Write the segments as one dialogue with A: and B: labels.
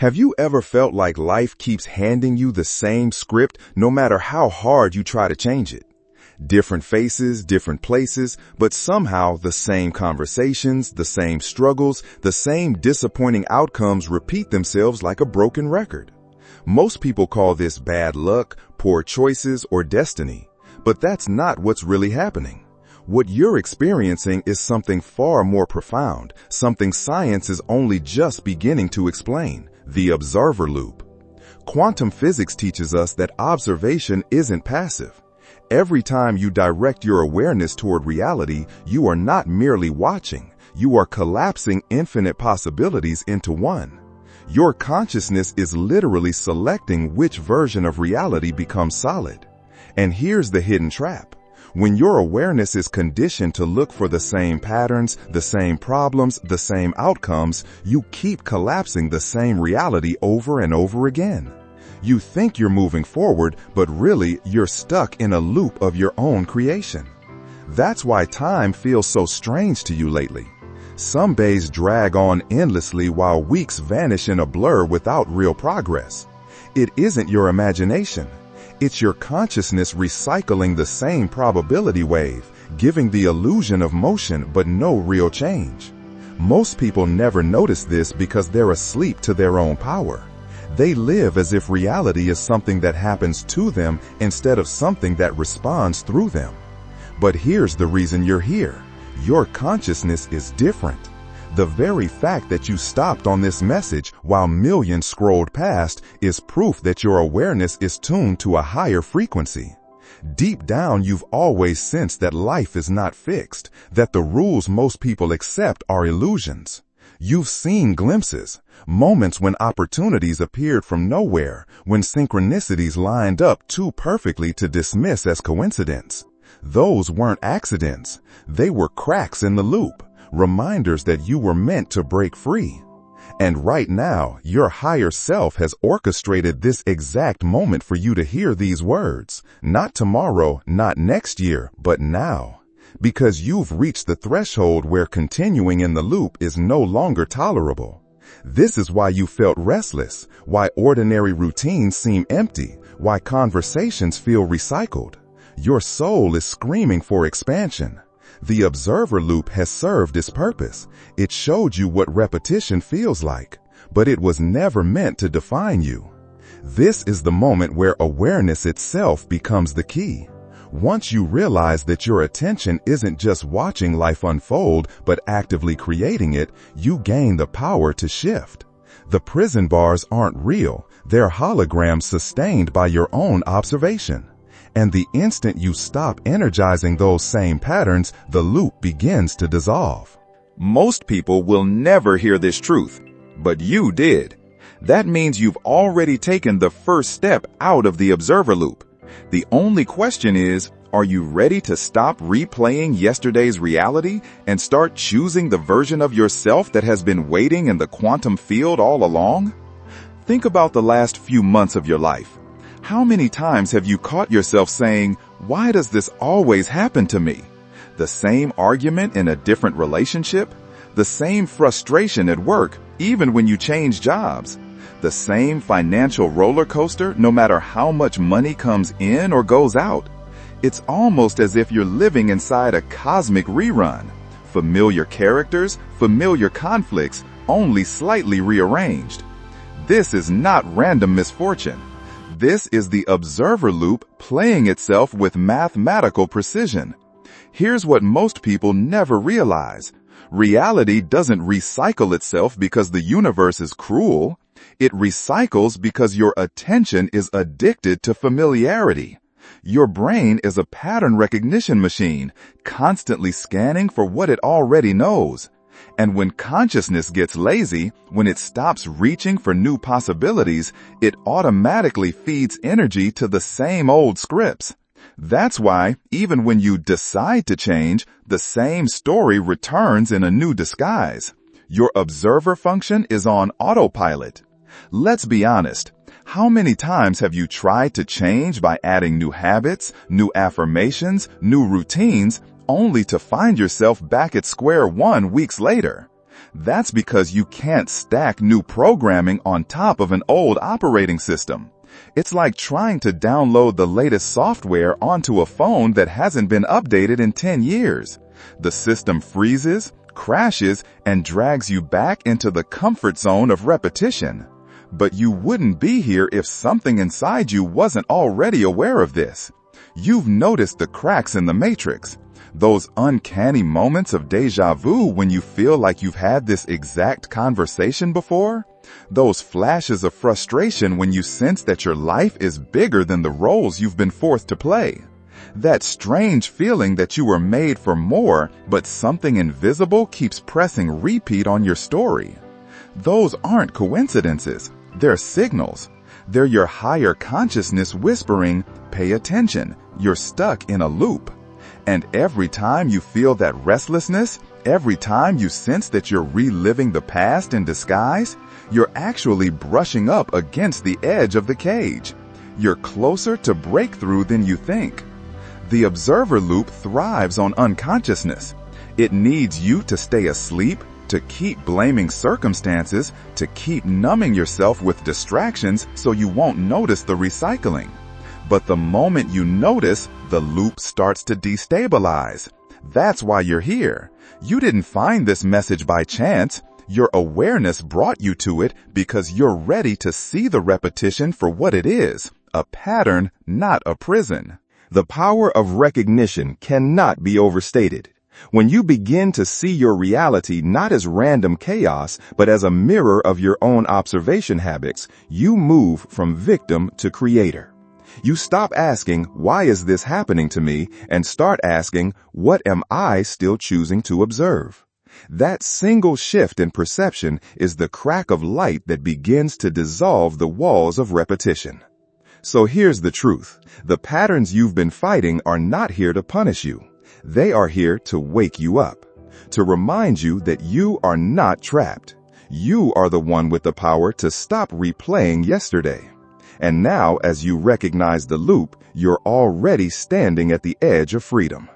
A: Have you ever felt like life keeps handing you the same script no matter how hard you try to change it? Different faces, different places, but somehow the same conversations, the same struggles, the same disappointing outcomes repeat themselves like a broken record. Most people call this bad luck, poor choices, or destiny, but that's not what's really happening. What you're experiencing is something far more profound, something science is only just beginning to explain: the observer loop. Quantum physics teaches us that observation isn't passive. Every time you direct your awareness toward reality, you are not merely watching, you are collapsing infinite possibilities into one. Your consciousness is literally selecting which version of reality becomes solid. And here's the hidden trap. When your awareness is conditioned to look for the same patterns, the same problems, the same outcomes, you keep collapsing the same reality over and over again. You think you're moving forward, but really you're stuck in a loop of your own creation. That's why time feels so strange to you lately. Some days drag on endlessly while weeks vanish in a blur without real progress. It isn't your imagination. It's your consciousness recycling the same probability wave, giving the illusion of motion but no real change. Most people never notice this because they're asleep to their own power. They live as if reality is something that happens to them instead of something that responds through them. But here's the reason you're here. Your consciousness is different. The very fact that you stopped on this message while millions scrolled past is proof that your awareness is tuned to a higher frequency. Deep down, you've always sensed that life is not fixed, that the rules most people accept are illusions. You've seen glimpses, moments when opportunities appeared from nowhere, when synchronicities lined up too perfectly to dismiss as coincidence. Those weren't accidents. They were cracks in the loop. Reminders that you were meant to break free. And right now, your higher self has orchestrated this exact moment for you to hear these words. Not tomorrow, not next year, but now. Because you've reached the threshold where continuing in the loop is no longer tolerable. This is why you felt restless, why ordinary routines seem empty, why conversations feel recycled. Your soul is screaming for expansion. The observer loop has served its purpose. It showed you what repetition feels like, but it was never meant to define you. This is the moment where awareness itself becomes the key. Once you realize that your attention isn't just watching life unfold, but actively creating it, you gain the power to shift. The prison bars aren't real. They're holograms sustained by your own observation. And the instant you stop energizing those same patterns, the loop begins to dissolve. Most people will never hear this truth, but you did. That means you've already taken the first step out of the observer loop. The only question is, are you ready to stop replaying yesterday's reality and start choosing the version of yourself that has been waiting in the quantum field all along? Think about the last few months of your life. How many times have you caught yourself saying, "Why does this always happen to me?" The same argument in a different relationship? The same frustration at work, even when you change jobs? The same financial roller coaster, no matter how much money comes in or goes out? It's almost as if you're living inside a cosmic rerun. Familiar characters, familiar conflicts, only slightly rearranged. This is not random misfortune. This is the observer loop playing itself with mathematical precision. Here's what most people never realize. Reality doesn't recycle itself because the universe is cruel. It recycles because your attention is addicted to familiarity. Your brain is a pattern recognition machine, constantly scanning for what it already knows. And when consciousness gets lazy, when it stops reaching for new possibilities, it automatically feeds energy to the same old scripts. That's why, even when you decide to change, the same story returns in a new disguise. Your observer function is on autopilot. Let's be honest. How many times have you tried to change by adding new habits, new affirmations, new routines, only to find yourself back at square one weeks later? That's because you can't stack new programming on top of an old operating system. It's like trying to download the latest software onto a phone that hasn't been updated in 10 years. The system freezes, crashes, and drags you back into the comfort zone of repetition. But you wouldn't be here if something inside you wasn't already aware of this. You've noticed the cracks in the matrix. Those uncanny moments of déjà vu when you feel like you've had this exact conversation before? Those flashes of frustration when you sense that your life is bigger than the roles you've been forced to play? That strange feeling that you were made for more, but something invisible keeps pressing repeat on your story? Those aren't coincidences. They're signals. They're your higher consciousness whispering, "Pay attention, you're stuck in a loop." And every time you feel that restlessness, every time you sense that you're reliving the past in disguise, you're actually brushing up against the edge of the cage. You're closer to breakthrough than you think. The observer loop thrives on unconsciousness. It needs you to stay asleep, to keep blaming circumstances, to keep numbing yourself with distractions so you won't notice the recycling. But the moment you notice, the loop starts to destabilize. That's why you're here. You didn't find this message by chance. Your awareness brought you to it because you're ready to see the repetition for what it is, a pattern, not a prison. The power of recognition cannot be overstated. When you begin to see your reality not as random chaos, but as a mirror of your own observation habits, you move from victim to creator. You stop asking, "Why is this happening to me?" and start asking, "What am I still choosing to observe?" That single shift in perception is the crack of light that begins to dissolve the walls of repetition. So here's the truth. The patterns you've been fighting are not here to punish you. They are here to wake you up, to remind you that you are not trapped. You are the one with the power to stop replaying yesterday. And now, as you recognize the loop, you're already standing at the edge of freedom.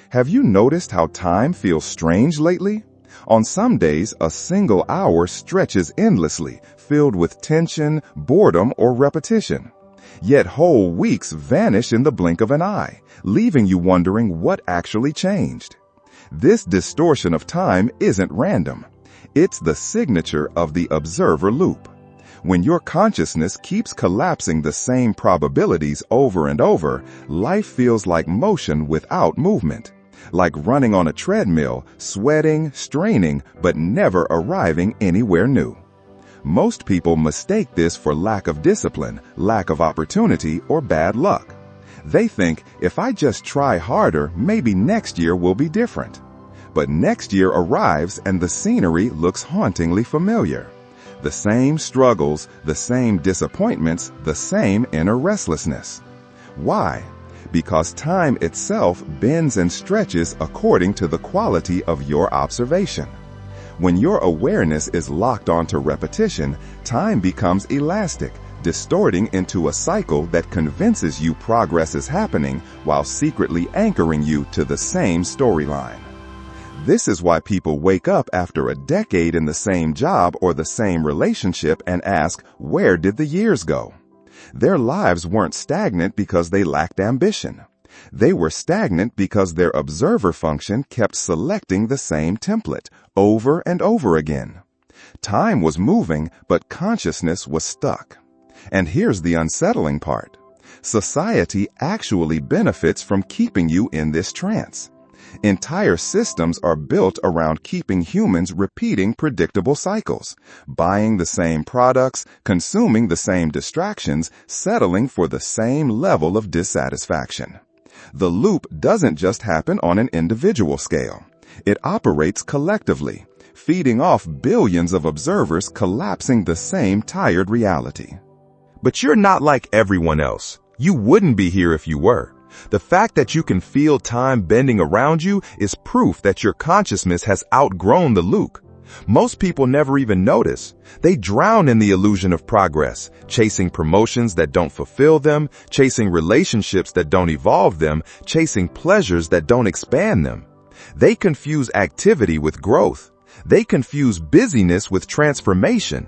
A: Have you noticed how time feels strange lately? On some days, a single hour stretches endlessly, filled with tension, boredom, or repetition. Yet whole weeks vanish in the blink of an eye, leaving you wondering what actually changed. This distortion of time isn't random. It's the signature of the observer loop. When your consciousness keeps collapsing the same probabilities over and over, life feels like motion without movement. Like running on a treadmill, sweating, straining, but never arriving anywhere new. Most people mistake this for lack of discipline, lack of opportunity, or bad luck. They think, if I just try harder, maybe next year will be different. But next year arrives and the scenery looks hauntingly familiar. The same struggles, the same disappointments, the same inner restlessness. Why? Because time itself bends and stretches according to the quality of your observation. When your awareness is locked onto repetition, time becomes elastic, distorting into a cycle that convinces you progress is happening while secretly anchoring you to the same storyline. This is why people wake up after a decade in the same job or the same relationship and ask, where did the years go? Their lives weren't stagnant because they lacked ambition. They were stagnant because their observer function kept selecting the same template over and over again. Time was moving, but consciousness was stuck. And here's the unsettling part. Society actually benefits from keeping you in this trance. Entire systems are built around keeping humans repeating predictable cycles, buying the same products, consuming the same distractions, settling for the same level of dissatisfaction. The loop doesn't just happen on an individual scale. It operates collectively, feeding off billions of observers collapsing the same tired reality. But you're not like everyone else. You wouldn't be here if you were. The fact that you can feel time bending around you is proof that your consciousness has outgrown the loop. Most people never even notice. They drown in the illusion of progress, chasing promotions that don't fulfill them, chasing relationships that don't evolve them, chasing pleasures that don't expand them. They confuse activity with growth. They confuse busyness with transformation,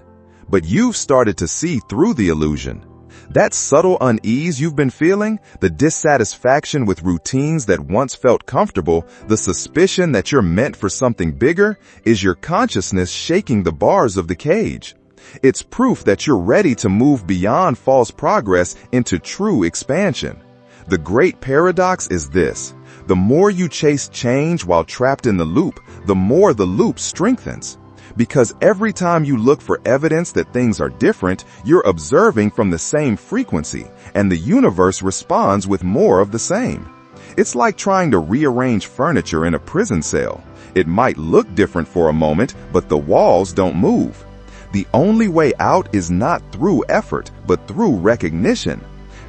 A: but you've started to see through the illusion. That subtle unease you've been feeling, the dissatisfaction with routines that once felt comfortable, the suspicion that you're meant for something bigger, is your consciousness shaking the bars of the cage. It's proof that you're ready to move beyond false progress into true expansion. The great paradox is this: the more you chase change while trapped in the loop, the more the loop strengthens. Because every time you look for evidence that things are different, you're observing from the same frequency, and the universe responds with more of the same. It's like trying to rearrange furniture in a prison cell. It might look different for a moment, but the walls don't move. The only way out is not through effort, but through recognition.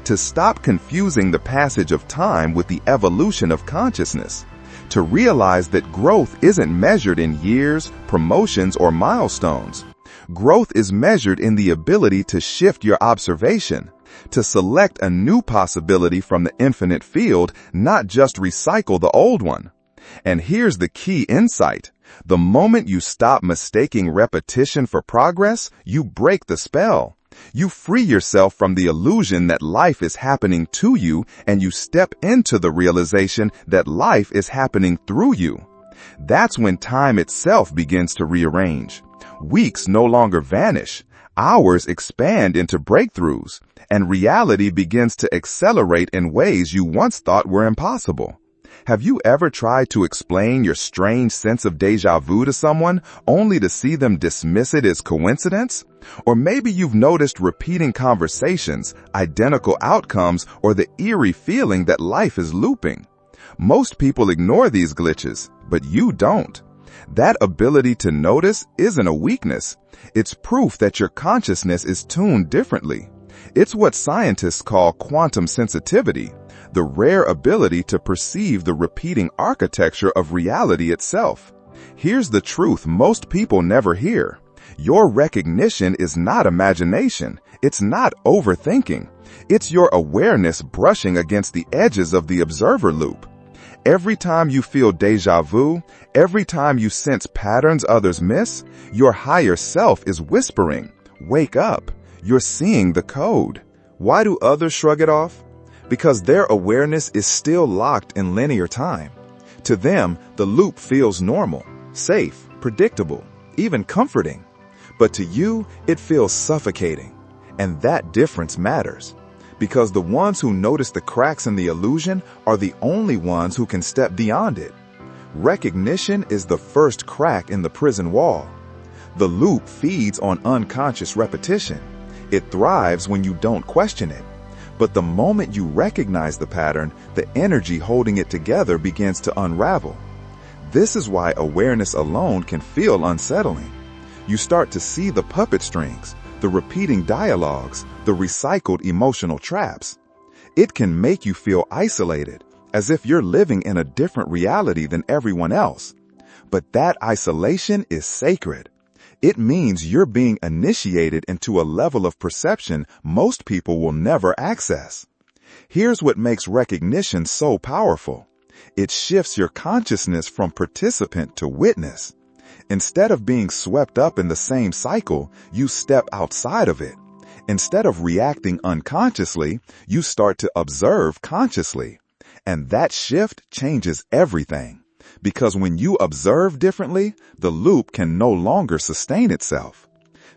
A: To stop confusing the passage of time with the evolution of consciousness. To realize that growth isn't measured in years, promotions, or milestones. Growth is measured in the ability to shift your observation, to select a new possibility from the infinite field, not just recycle the old one. And here's the key insight. The moment you stop mistaking repetition for progress, you break the spell. You free yourself from the illusion that life is happening to you, and you step into the realization that life is happening through you. That's when time itself begins to rearrange. Weeks no longer vanish. Hours expand into breakthroughs, and reality begins to accelerate in ways you once thought were impossible. Have you ever tried to explain your strange sense of déjà vu to someone, only to see them dismiss it as coincidence? Or maybe you've noticed repeating conversations, identical outcomes, or the eerie feeling that life is looping. Most people ignore these glitches, but you don't. That ability to notice isn't a weakness. It's proof that your consciousness is tuned differently. It's what scientists call quantum sensitivity, the rare ability to perceive the repeating architecture of reality itself. Here's the truth most people never hear. Your recognition is not imagination. It's not overthinking. It's your awareness brushing against the edges of the observer loop. Every time you feel déjà vu, every time you sense patterns others miss, your higher self is whispering, "Wake up. You're seeing the code." Why do others shrug it off? Because their awareness is still locked in linear time. To them, the loop feels normal, safe, predictable, even comforting. But to you, it feels suffocating. And that difference matters. Because the ones who notice the cracks in the illusion are the only ones who can step beyond it. Recognition is the first crack in the prison wall. The loop feeds on unconscious repetition. It thrives when you don't question it. But the moment you recognize the pattern, the energy holding it together begins to unravel. This is why awareness alone can feel unsettling. You start to see the puppet strings, the repeating dialogues, the recycled emotional traps. It can make you feel isolated, as if you're living in a different reality than everyone else. But that isolation is sacred. It means you're being initiated into a level of perception most people will never access. Here's what makes recognition so powerful. It shifts your consciousness from participant to witness. Instead of being swept up in the same cycle, you step outside of it. Instead of reacting unconsciously, you start to observe consciously. And that shift changes everything. Because when you observe differently, the loop can no longer sustain itself.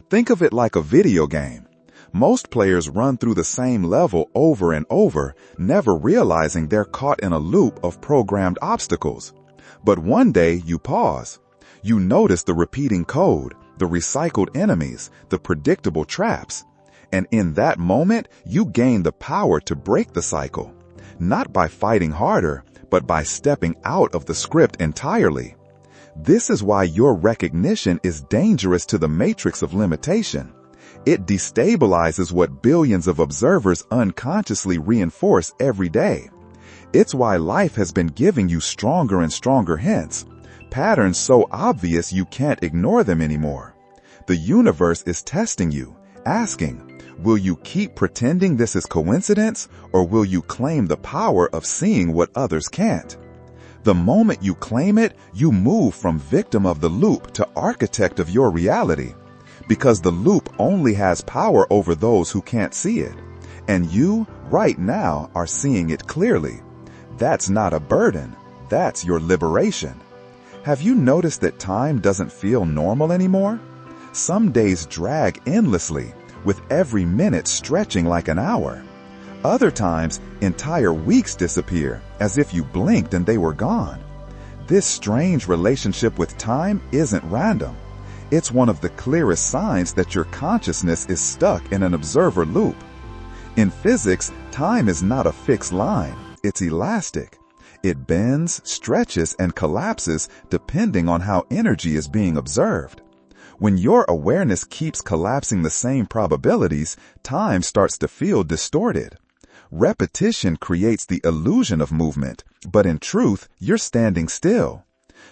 A: Think of it like a video game. Most players run through the same level over and over, never realizing they're caught in a loop of programmed obstacles. But one day you pause. You notice the repeating code, the recycled enemies, the predictable traps. And in that moment, you gain the power to break the cycle. Not by fighting harder, but by stepping out of the script entirely. This is why your recognition is dangerous to the matrix of limitation. It destabilizes what billions of observers unconsciously reinforce every day. It's why life has been giving you stronger and stronger hints, patterns so obvious you can't ignore them anymore. The universe is testing you, asking, will you keep pretending this is coincidence, or will you claim the power of seeing what others can't? The moment you claim it, you move from victim of the loop to architect of your reality, because the loop only has power over those who can't see it. And you, right now, are seeing it clearly. That's not a burden. That's your liberation. Have you noticed that time doesn't feel normal anymore? Some days drag endlessly, with every minute stretching like an hour. Other times, entire weeks disappear, as if you blinked and they were gone. This strange relationship with time isn't random. It's one of the clearest signs that your consciousness is stuck in an observer loop. In physics, time is not a fixed line. It's elastic. It bends, stretches, and collapses depending on how energy is being observed. When your awareness keeps collapsing the same probabilities, time starts to feel distorted. Repetition creates the illusion of movement, but in truth, you're standing still.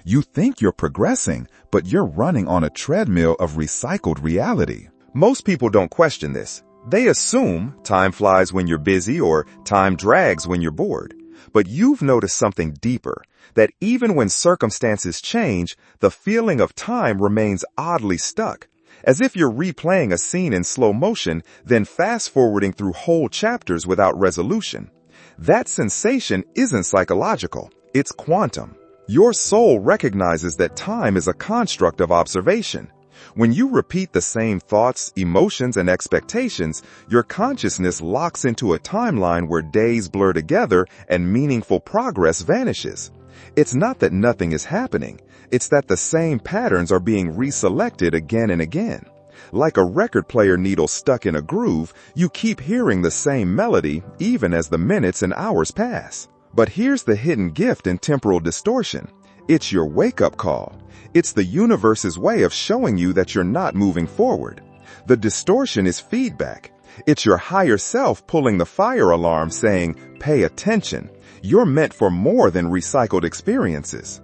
A: You think you're progressing, but you're running on a treadmill of recycled reality.
B: Most people don't question this. They assume time flies when you're busy or time drags when you're bored. But you've noticed something deeper, that even when circumstances change, the feeling of time remains oddly stuck, as if you're replaying a scene in slow motion, then fast-forwarding through whole chapters without resolution. That sensation isn't psychological, it's quantum. Your soul recognizes that time is a construct of observation. When you repeat the same thoughts, emotions, and expectations, your consciousness locks into a timeline where days blur together and meaningful progress vanishes. It's not that nothing is happening, it's that the same patterns are being reselected again and again. Like a record player needle stuck in a groove, you keep hearing the same melody even as the minutes and hours pass. But here's the hidden gift in temporal distortion. It's your wake-up call. It's the universe's way of showing you that you're not moving forward. The distortion is feedback. It's your higher self pulling the fire alarm saying, pay attention. You're meant for more than recycled experiences.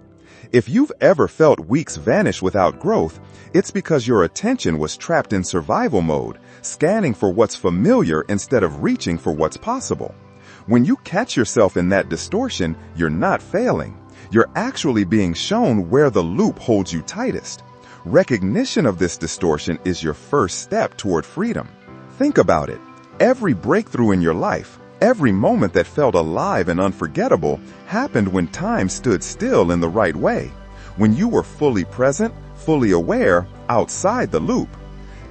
B: If you've ever felt weeks vanish without growth, it's because your attention was trapped in survival mode, scanning for what's familiar instead of reaching for what's possible. When you catch yourself in that distortion, you're not failing. You're actually being shown where the loop holds you tightest. Recognition of this distortion is your first step toward freedom. Think about it. Every breakthrough in your life, every moment that felt alive and unforgettable, happened when time stood still in the right way, when you were fully present, fully aware, outside the loop.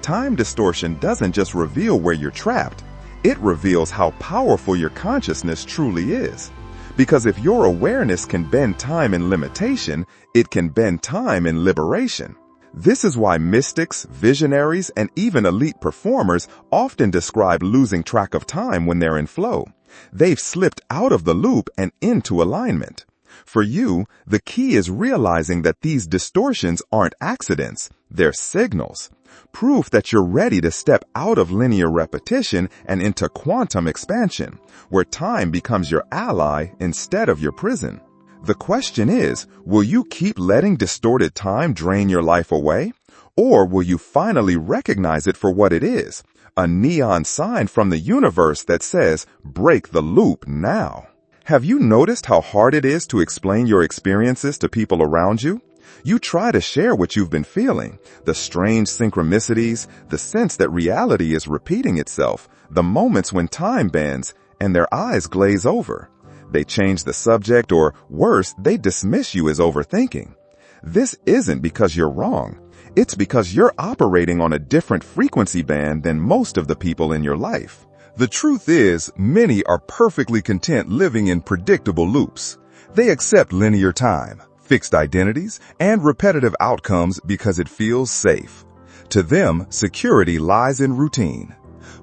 B: Time distortion doesn't just reveal where you're trapped, it reveals how powerful your consciousness truly is. Because if your awareness can bend time in limitation, it can bend time in liberation. This is why mystics, visionaries, and even elite performers often describe losing track of time when they're in flow. They've slipped out of the loop and into alignment. For you, the key is realizing that these distortions aren't accidents, they're signals. Proof that you're ready to step out of linear repetition and into quantum expansion, where time becomes your ally instead of your prison. The question is, will you keep letting distorted time drain your life away? Or will you finally recognize it for what it is? A neon sign from the universe that says, break the loop now. Have you noticed how hard it is to explain your experiences to people around you? You try to share what you've been feeling, the strange synchronicities, the sense that reality is repeating itself, the moments when time bends, and their eyes glaze over. They change the subject, or worse, they dismiss you as overthinking. This isn't because you're wrong. It's because you're operating on a different frequency band than most of the people in your life. The truth is, many are perfectly content living in predictable loops. They accept linear time, fixed identities, and repetitive outcomes because it feels safe. To them, security lies in routine.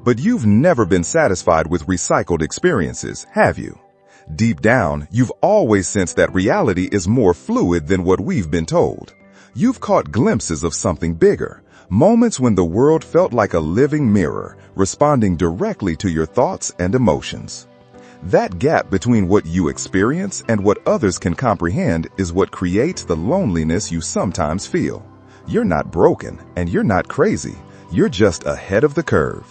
B: But you've never been satisfied with recycled experiences, have you? Deep down, you've always sensed that reality is more fluid than what we've been told. You've caught glimpses of something bigger, moments when the world felt like a living mirror, responding directly to your thoughts and emotions. That gap between what you experience and what others can comprehend is what creates the loneliness you sometimes feel. You're not broken, and you're not crazy. You're just ahead of the curve.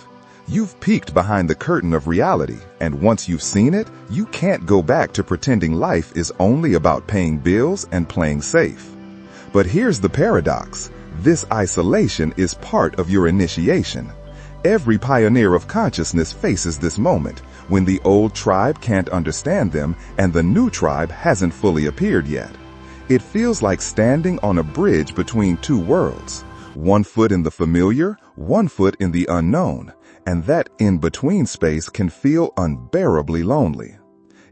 A: You've peeked behind the curtain of reality, and once you've seen it, you can't go back to pretending life is only about paying bills and playing safe. But here's the paradox. This isolation is part of your initiation. Every pioneer of consciousness faces this moment, when the old tribe can't understand them and the new tribe hasn't fully appeared yet. It feels like standing on a bridge between two worlds. One foot in the familiar, one foot in the unknown, and that in-between space can feel unbearably lonely.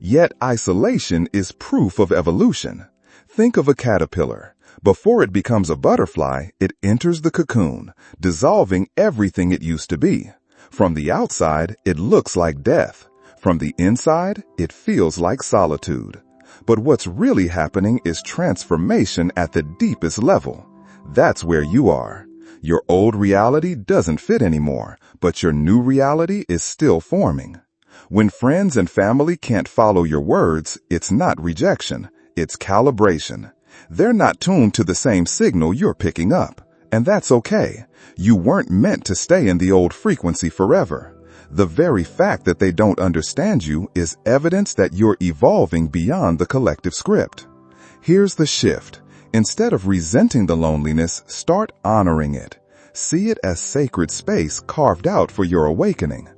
A: Yet isolation is proof of evolution. Think of a caterpillar. Before it becomes a butterfly, it enters the cocoon, dissolving everything it used to be. From the outside, it looks like death. From the inside, it feels like solitude. But what's really happening is transformation at the deepest level. That's where you are. Your old reality doesn't fit anymore, but your new reality is still forming. When friends and family can't follow your words, it's not rejection, it's calibration. They're not tuned to the same signal you're picking up, and that's okay. You weren't meant to stay in the old frequency forever. The very fact that they don't understand you is evidence that you're evolving beyond the collective script. Here's the shift. Instead of resenting the loneliness, start honoring it. See it as sacred space carved out for your awakening.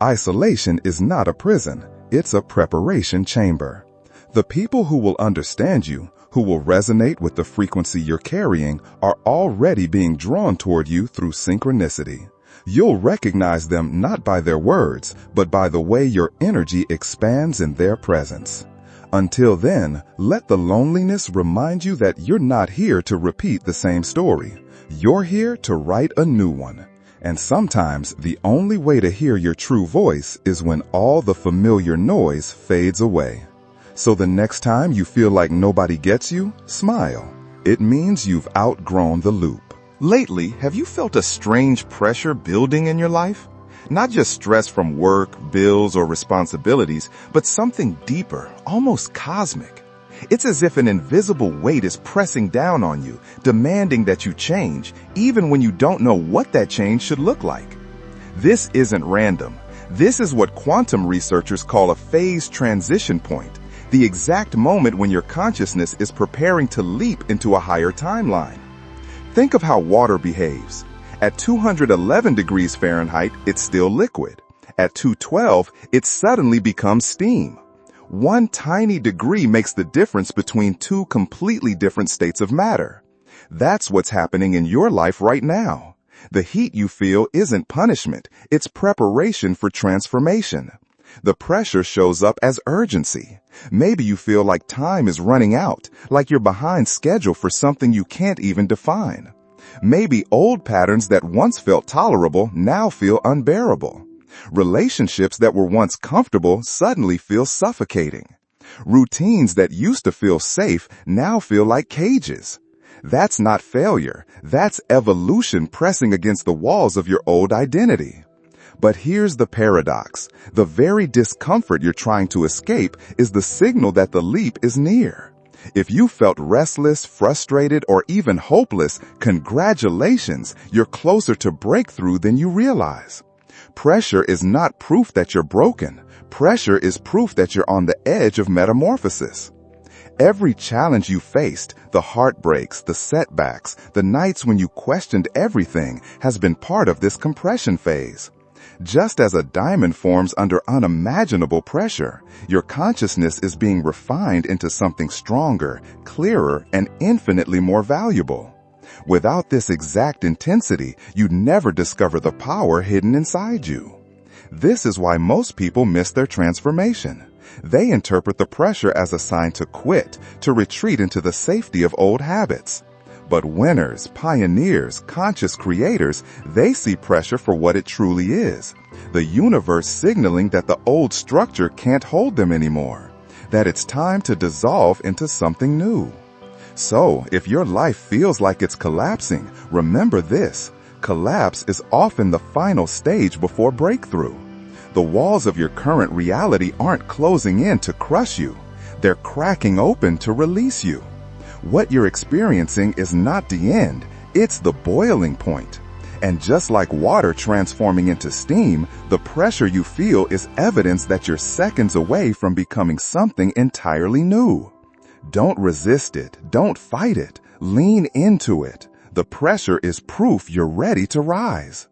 A: Isolation is not a prison, it's a preparation chamber. The people who will understand you, who will resonate with the frequency you're carrying, are already being drawn toward you through synchronicity. You'll recognize them not by their words, but by the way your energy expands in their presence. Until then, let the loneliness remind you that you're not here to repeat the same story. You're here to write a new one. And sometimes the only way to hear your true voice is when all the familiar noise fades away. So the next time you feel like nobody gets you, smile. It means you've outgrown the loop. Lately, have you felt a strange pressure building in your life? Not just stress from work, bills, or responsibilities, but something deeper, almost cosmic. It's as if an invisible weight is pressing down on you, demanding that you change, even when you don't know what that change should look like. This isn't random. This is what quantum researchers call a phase transition point, the exact moment when your consciousness is preparing to leap into a higher timeline. Think of how water behaves. At 211 degrees Fahrenheit, it's still liquid. At 212, it suddenly becomes steam. One tiny degree makes the difference between two completely different states of matter. That's what's happening in your life right now. The heat you feel isn't punishment, it's preparation for transformation. The pressure shows up as urgency. Maybe you feel like time is running out, like you're behind schedule for something you can't even define. Maybe old patterns that once felt tolerable now feel unbearable. Relationships that were once comfortable suddenly feel suffocating. Routines that used to feel safe now feel like cages. That's not failure. That's evolution pressing against the walls of your old identity. But here's the paradox. The very discomfort you're trying to escape is the signal that the leap is near. If you felt restless, frustrated, or even hopeless, congratulations, you're closer to breakthrough than you realize. Pressure is not proof that you're broken. Pressure is proof that you're on the edge of metamorphosis. Every challenge you faced, the heartbreaks, the setbacks, the nights when you questioned everything, has been part of this compression phase. Just as a diamond forms under unimaginable pressure, your consciousness is being refined into something stronger, clearer, and infinitely more valuable. Without this exact intensity, you'd never discover the power hidden inside you. This is why most people miss their transformation. They interpret the pressure as a sign to quit, to retreat into the safety of old habits. But winners, pioneers, conscious creators, they see pressure for what it truly is. The universe signaling that the old structure can't hold them anymore, that it's time to dissolve into something new. So, if your life feels like it's collapsing, remember this. Collapse is often the final stage before breakthrough. The walls of your current reality aren't closing in to crush you. They're cracking open to release you. What you're experiencing is not the end, it's the boiling point. And just like water transforming into steam, the pressure you feel is evidence that you're seconds away from becoming something entirely new. Don't resist it. Don't fight it. Lean into it. The pressure is proof you're ready to rise.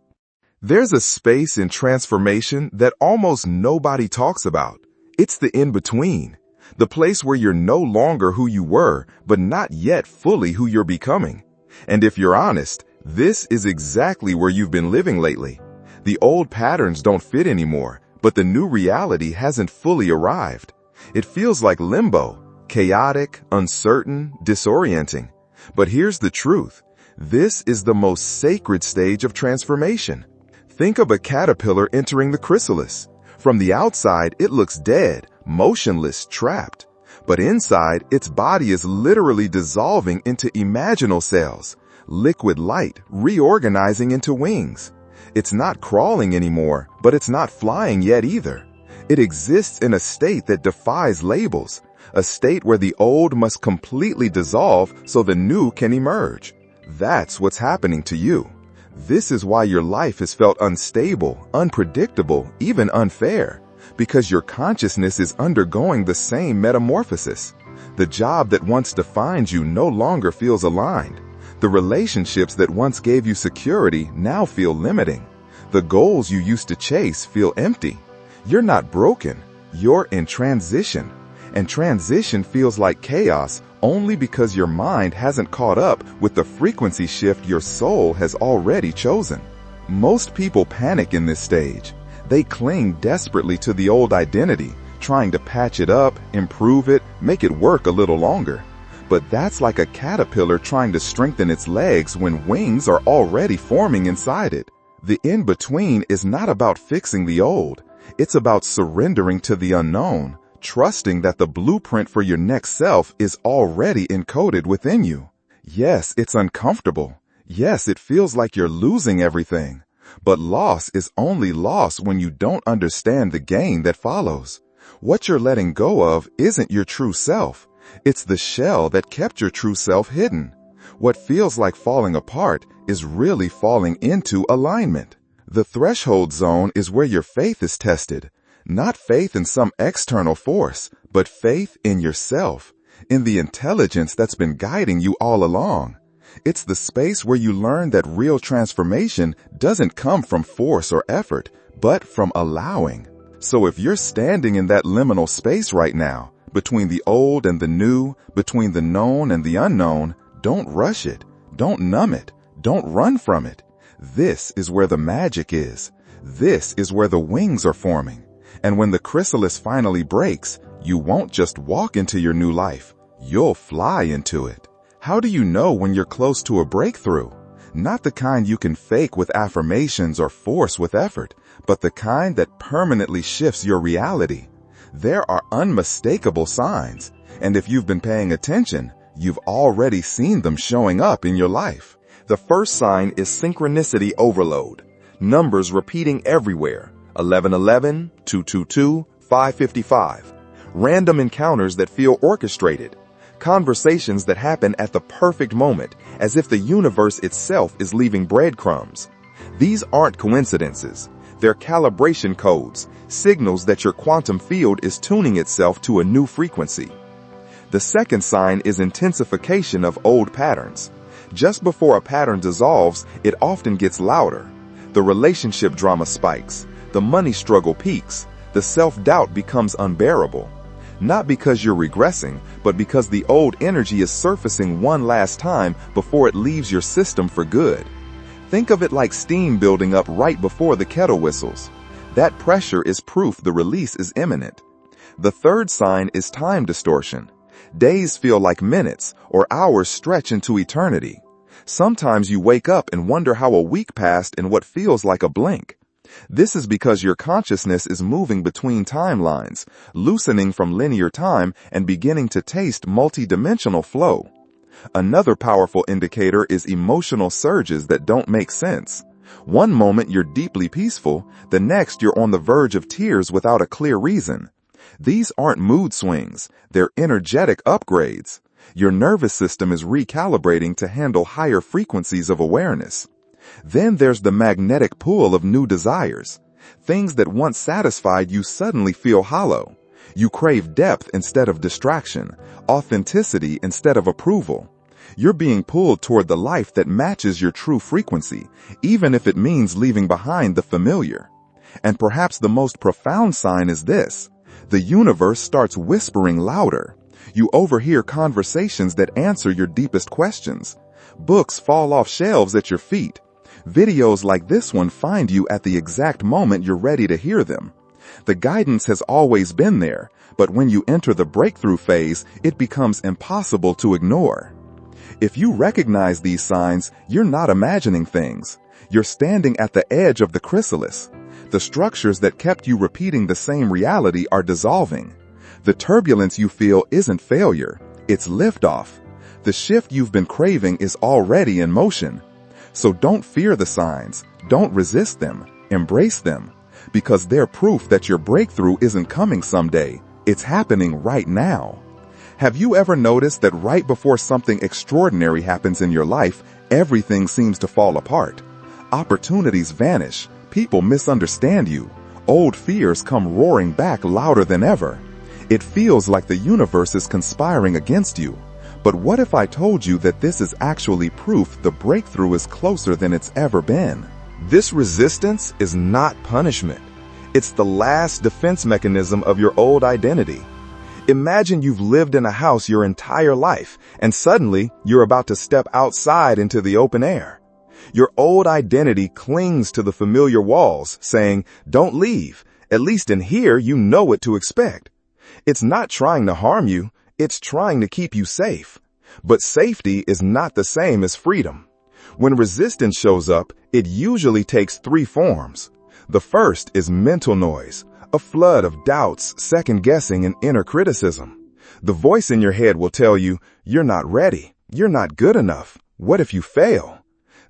B: There's a space in transformation that almost nobody talks about. It's the in-between. The place where you're no longer who you were, but not yet fully who you're becoming. And if you're honest, this is exactly where you've been living lately. The old patterns don't fit anymore, but the new reality hasn't fully arrived. It feels like limbo, chaotic, uncertain, disorienting. But here's the truth. This is the most sacred stage of transformation. Think of a caterpillar entering the chrysalis. From the outside, it looks dead, motionless, trapped. But inside, its body is literally dissolving into imaginal cells, liquid light reorganizing into wings. It's not crawling anymore, but it's not flying yet either. It exists in a state that defies labels, a state where the old must completely dissolve so the new can emerge. That's what's happening to you. This is why your life has felt unstable, unpredictable, even unfair, because your consciousness is undergoing the same metamorphosis. The job that once defined you no longer feels aligned. The relationships that once gave you security now feel limiting. The goals you used to chase feel empty. You're not broken. You're in transition. And transition feels like chaos only because your mind hasn't caught up with the frequency shift your soul has already chosen. Most people panic in this stage. They cling desperately to the old identity, trying to patch it up, improve it, make it work a little longer. But that's like a caterpillar trying to strengthen its legs when wings are already forming inside it. The in-between is not about fixing the old. It's about surrendering to the unknown, trusting that the blueprint for your next self is already encoded within you. Yes, it's uncomfortable. Yes, it feels like you're losing everything. But loss is only loss when you don't understand the gain that follows. What you're letting go of isn't your true self. It's the shell that kept your true self hidden. What feels like falling apart is really falling into alignment. The threshold zone is where your faith is tested. Not faith in some external force, but faith in yourself, in the intelligence that's been guiding you all along. It's the space where you learn that real transformation doesn't come from force or effort, but from allowing. So if you're standing in that liminal space right now, between the old and the new, between the known and the unknown, don't rush it. Don't numb it. Don't run from it. This is where the magic is. This is where the wings are forming. And when the chrysalis finally breaks, you won't just walk into your new life. You'll fly into it. How do you know when you're close to a breakthrough? Not the kind you can fake with affirmations or force with effort, but the kind that permanently shifts your reality. There are unmistakable signs, and if you've been paying attention, you've already seen them showing up in your life. The first sign is synchronicity overload. Numbers repeating everywhere. 1111, 222, 555. Random encounters that feel orchestrated. Conversations that happen at the perfect moment, as if the universe itself is leaving breadcrumbs. These aren't coincidences. They're calibration codes, signals that your quantum field is tuning itself to a new frequency. The second sign is intensification of old patterns. Just before a pattern dissolves, it often gets louder. The relationship drama spikes. The money struggle peaks. The self-doubt becomes unbearable. Not because you're regressing, but because the old energy is surfacing one last time before it leaves your system for good. Think of it like steam building up right before the kettle whistles. That pressure is proof the release is imminent. The third sign is time distortion. Days feel like minutes, or hours stretch into eternity. Sometimes you wake up and wonder how a week passed in what feels like a blink. This is because your consciousness is moving between timelines, loosening from linear time and beginning to taste multidimensional flow. Another powerful indicator is emotional surges that don't make sense. One moment you're deeply peaceful, the next you're on the verge of tears without a clear reason. These aren't mood swings, they're energetic upgrades. Your nervous system is recalibrating to handle higher frequencies of awareness. Then there's the magnetic pull of new desires. Things that once satisfied you suddenly feel hollow. You crave depth instead of distraction, authenticity instead of approval. You're being pulled toward the life that matches your true frequency, even if it means leaving behind the familiar. And perhaps the most profound sign is this: the universe starts whispering louder. You overhear conversations that answer your deepest questions. Books fall off shelves at your feet. Videos like this one find you at the exact moment you're ready to hear them. The guidance has always been there, but when you enter the breakthrough phase, it becomes impossible to ignore. If you recognize these signs, you're not imagining things. You're standing at the edge of the chrysalis. The structures that kept you repeating the same reality are dissolving. The turbulence you feel isn't failure, it's liftoff. The shift you've been craving is already in motion. So don't fear the signs, don't resist them, embrace them. Because they're proof that your breakthrough isn't coming someday, it's happening right now. Have you ever noticed that right before something extraordinary happens in your life, everything seems to fall apart? Opportunities vanish, people misunderstand you, old fears come roaring back louder than ever. It feels like the universe is conspiring against you. But what if I told you that this is actually proof the breakthrough is closer than it's ever been? This resistance is not punishment. It's the last defense mechanism of your old identity. Imagine you've lived in a house your entire life, and suddenly you're about to step outside into the open air. Your old identity clings to the familiar walls, saying, "Don't leave. At least in here you know what to expect." It's not trying to harm you, it's trying to keep you safe. But safety is not the same as freedom. When resistance shows up, it usually takes three forms. The first is mental noise, a flood of doubts, second-guessing, and inner criticism. The voice in your head will tell you, "You're not ready. You're not good enough. What if you fail?"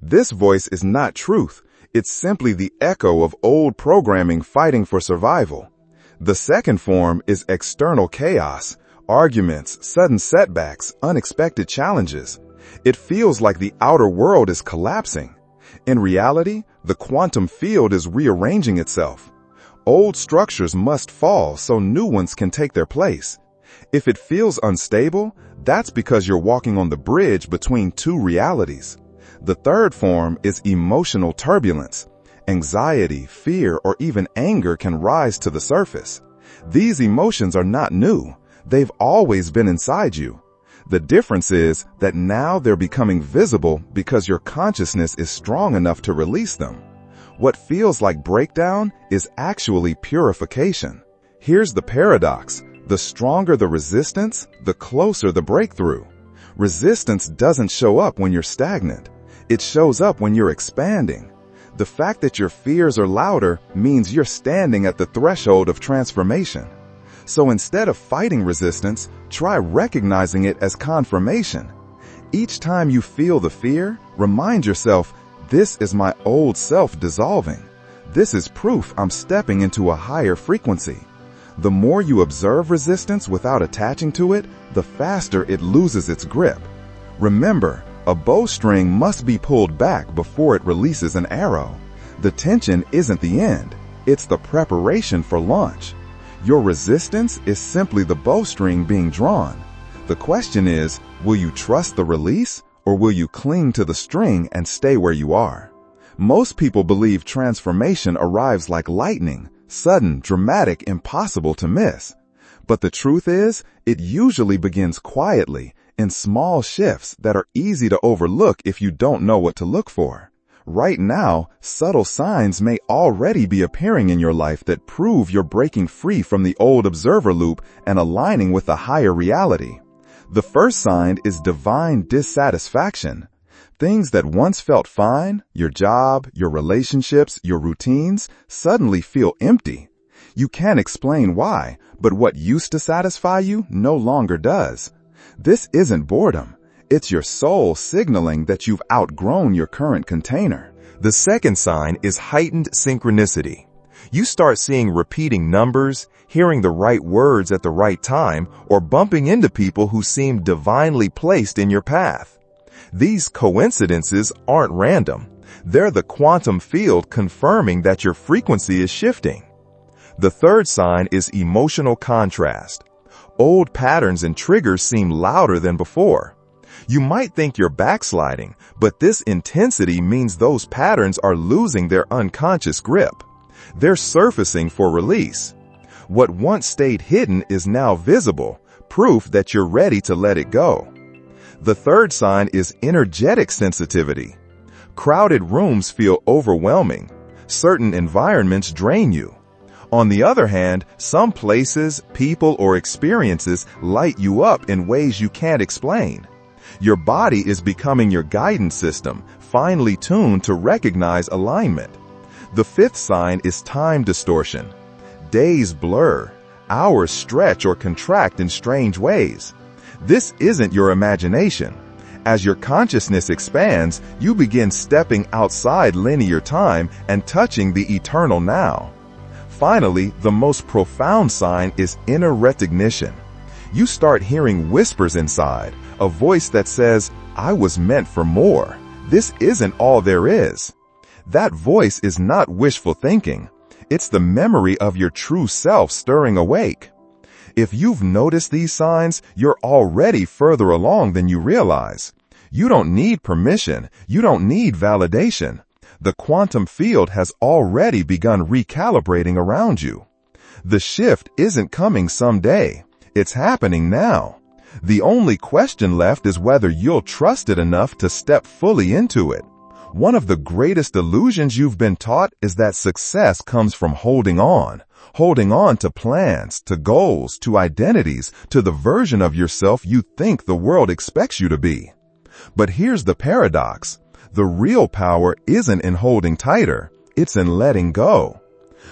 B: This voice is not truth. It's simply the echo of old programming fighting for survival. The second form is external chaos, arguments, sudden setbacks, unexpected challenges. It feels like the outer world is collapsing. In reality, the quantum field is rearranging itself. Old structures must fall so new ones can take their place. If it feels unstable, that's because you're walking on the bridge between two realities. The third form is emotional turbulence. Anxiety, fear, or even anger can rise to the surface. These emotions are not new. They've always been inside you. The difference is that now they're becoming visible because your consciousness is strong enough to release them. What feels like breakdown is actually purification. Here's the paradox. The stronger the resistance, the closer the breakthrough. Resistance doesn't show up when you're stagnant. It shows up when you're expanding. The fact that your fears are louder means you're standing at the threshold of transformation. So instead of fighting resistance, try recognizing it as confirmation. Each time you feel the fear, remind yourself, this is my old self dissolving. This is proof I'm stepping into a higher frequency. The more you observe resistance without attaching to it, the faster it loses its grip. Remember, a bowstring must be pulled back before it releases an arrow. The tension isn't the end, it's the preparation for launch. Your resistance is simply the bowstring being drawn. The question is, will you trust the release, or will you cling to the string and stay where you are? Most people believe transformation arrives like lightning, sudden, dramatic, impossible to miss. But the truth is, it usually begins quietly, in small shifts that are easy to overlook if you don't know what to look for. Right now, subtle signs may already be appearing in your life that prove you're breaking free from the old observer loop and aligning with a higher reality. The first sign is divine dissatisfaction. Things that once felt fine, your job, your relationships, your routines, suddenly feel empty. You can't explain why, but what used to satisfy you no longer does. This isn't boredom. It's your soul signaling that you've outgrown your current container. The second sign is heightened synchronicity. You start seeing repeating numbers, hearing the right words at the right time, or bumping into people who seem divinely placed in your path. These coincidences aren't random. They're the quantum field confirming that your frequency is shifting. The third sign is emotional contrast. Old patterns and triggers seem louder than before. You might think you're backsliding, but this intensity means those patterns are losing their unconscious grip. They're surfacing for release. What once stayed hidden is now visible, proof that you're ready to let it go. The third sign is energetic sensitivity. Crowded rooms feel overwhelming. Certain environments drain you. On the other hand, some places, people, or experiences light you up in ways you can't explain. Your body is becoming your guidance system, finely tuned to recognize alignment. The fifth sign is time distortion. Days blur. Hours stretch or contract in strange ways. This isn't your imagination. As your consciousness expands, you begin stepping outside linear time and touching the eternal now. Finally, the most profound sign is inner recognition. You start hearing whispers inside, a voice that says, "I was meant for more. This isn't all there is." That voice is not wishful thinking. It's the memory of your true self stirring awake. If you've noticed these signs, you're already further along than you realize. You don't need permission. You don't need validation. The quantum field has already begun recalibrating around you. The shift isn't coming someday. It's happening now. The only question left is whether you'll trust it enough to step fully into it. One of the greatest illusions you've been taught is that success comes from holding on to plans, to goals, to identities, to the version of yourself you think the world expects you to be. But here's the paradox. The real power isn't in holding tighter, it's in letting go.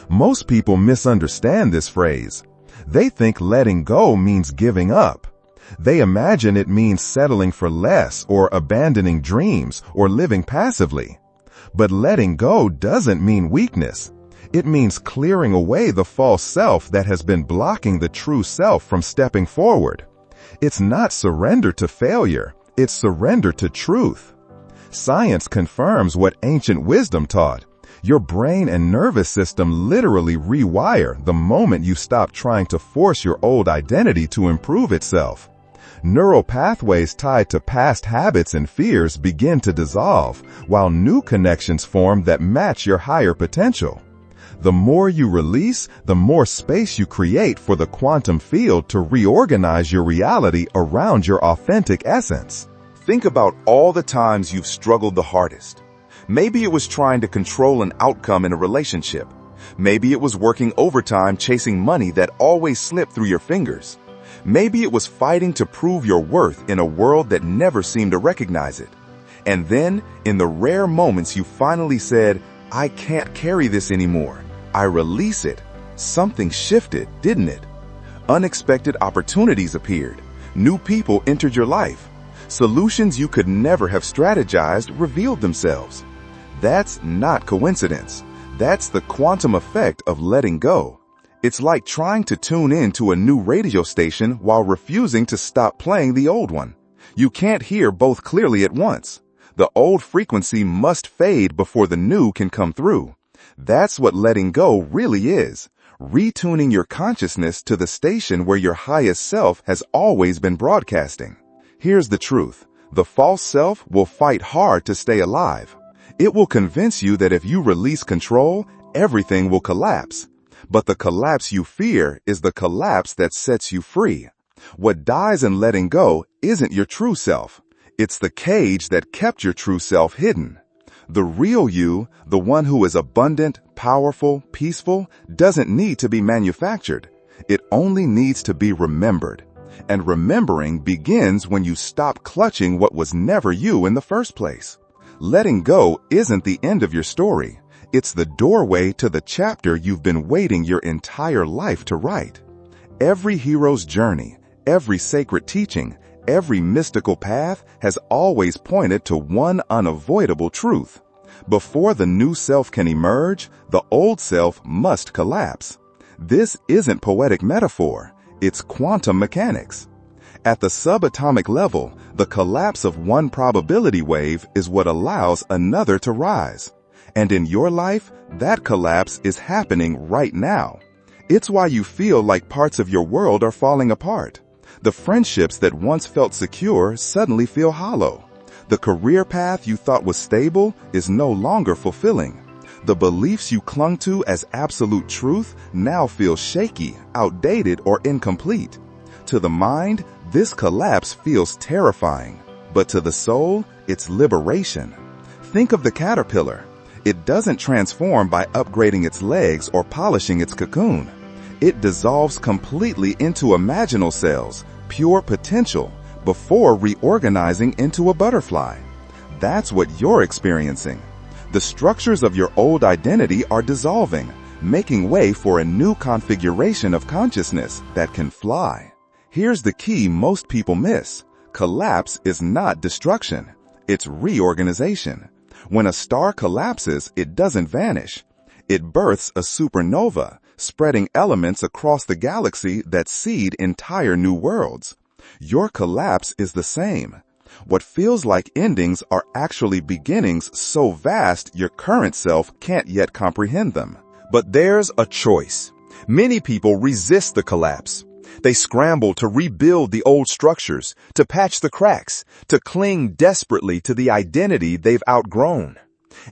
B: Most people misunderstand this phrase. They think letting go means giving up. They imagine it means settling for less or abandoning dreams or living passively. But letting go doesn't mean weakness. It means clearing away the false self that has been blocking the true self from stepping forward. It's not surrender to failure, it's surrender to truth. Science confirms what ancient wisdom taught. Your brain and nervous system literally rewire the moment you stop trying to force your old identity to improve itself. Neural pathways tied to past habits and fears begin to dissolve, while new connections form that match your higher potential. The more you release, the more space you create for the quantum field to reorganize your reality around your authentic essence.
A: Think about all the times you've struggled the hardest. Maybe it was trying to control an outcome in a relationship. Maybe it was working overtime chasing money that always slipped through your fingers. Maybe it was fighting to prove your worth in a world that never seemed to recognize it. And then, in the rare moments you finally said, "I can't carry this anymore. I release it." Something shifted, didn't it? Unexpected opportunities appeared. New people entered your life. Solutions you could never have strategized revealed themselves. That's not coincidence. That's the quantum effect of letting go. It's like trying to tune in to a new radio station while refusing to stop playing the old one. You can't hear both clearly at once. The old frequency must fade before the new can come through. That's what letting go really is. Retuning your consciousness to the station where your highest self has always been broadcasting. Here's the truth. The false self will fight hard to stay alive. It will convince you that if you release control, everything will collapse. But the collapse you fear is the collapse that sets you free. What dies in letting go isn't your true self. It's the cage that kept your true self hidden. The real you, the one who is abundant, powerful, peaceful, doesn't need to be manufactured. It only needs to be remembered. And remembering begins when you stop clutching what was never you in the first place. Letting go isn't the end of your story. It's the doorway to the chapter you've been waiting your entire life to write. Every hero's journey, every sacred teaching, every mystical path has always pointed to one unavoidable truth. Before the new self can emerge, the old self must collapse. This isn't poetic metaphor. It's quantum mechanics. At the subatomic level, the collapse of one probability wave is what allows another to rise. And in your life, that collapse is happening right now. It's why you feel like parts of your world are falling apart. The friendships that once felt secure suddenly feel hollow. The career path you thought was stable is no longer fulfilling. The beliefs you clung to as absolute truth now feel shaky, outdated, or incomplete. To the mind, this collapse feels terrifying, but to the soul, it's liberation. Think of the caterpillar. It doesn't transform by upgrading its legs or polishing its cocoon. It dissolves completely into imaginal cells, pure potential, before reorganizing into a butterfly. That's what you're experiencing. The structures of your old identity are dissolving, making way for a new configuration of consciousness that can fly. Here's the key most people miss. Collapse is not destruction. It's reorganization. When a star collapses, it doesn't vanish. It births a supernova, spreading elements across the galaxy that seed entire new worlds. Your collapse is the same. What feels like endings are actually beginnings so vast your current self can't yet comprehend them.
B: But there's a choice. Many people resist the collapse. They scramble to rebuild the old structures, to patch the cracks, to cling desperately to the identity they've outgrown.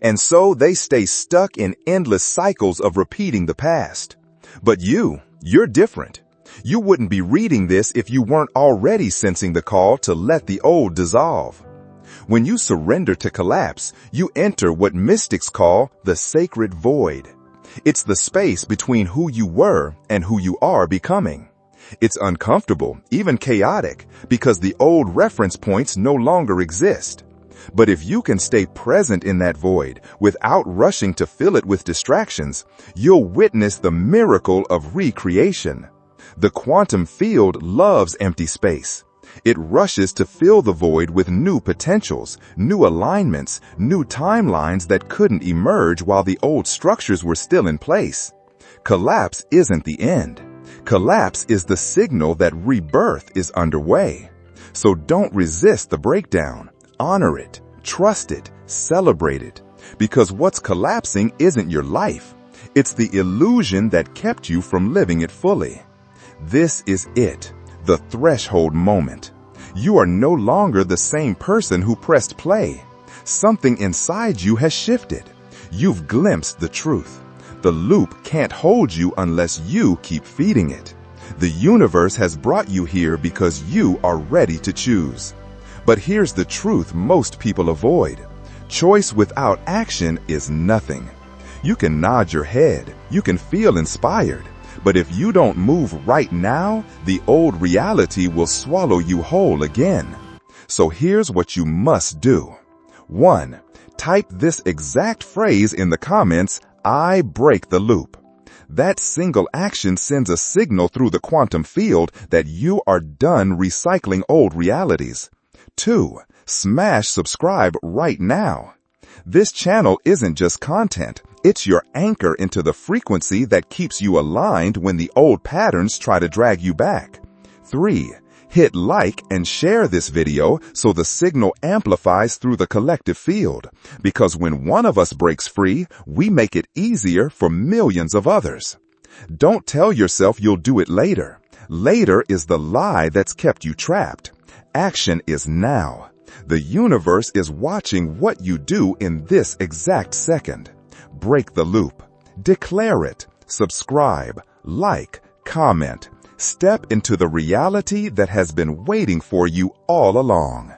B: And so they stay stuck in endless cycles of repeating the past. But you're different. You wouldn't be reading this if you weren't already sensing the call to let the old dissolve. When you surrender to collapse, you enter what mystics call the sacred void. It's the space between who you were and who you are becoming. It's uncomfortable, even chaotic, because the old reference points no longer exist. But if you can stay present in that void without rushing to fill it with distractions, you'll witness the miracle of recreation. The quantum field loves empty space. It rushes to fill the void with new potentials, new alignments, new timelines that couldn't emerge while the old structures were still in place. Collapse isn't the end. Collapse is the signal that rebirth is underway. So don't resist the breakdown. Honor it, trust it, celebrate it. Because what's collapsing isn't your life. It's the illusion that kept you from living it fully. This is it, the threshold moment. You are no longer the same person who pressed play. Something inside you has shifted. You've glimpsed the truth. The loop can't hold you unless you keep feeding it. The universe has brought you here because you are ready to choose. But here's the truth most people avoid. Choice without action is nothing. You can nod your head, you can feel inspired, but if you don't move right now, the old reality will swallow you whole again. So here's what you must do. 1. Type this exact phrase in the comments, I break the loop. That single action sends a signal through the quantum field that you are done recycling old realities. 2. Smash subscribe right now. This channel isn't just content. It's your anchor into the frequency that keeps you aligned when the old patterns try to drag you back. 3. Hit like and share this video so the signal amplifies through the collective field. Because when one of us breaks free, we make it easier for millions of others. Don't tell yourself you'll do it later. Later is the lie that's kept you trapped. Action is now. The universe is watching what you do in this exact second. Break the loop. Declare it. Subscribe. Like. Comment. Step into the reality that has been waiting for you all along.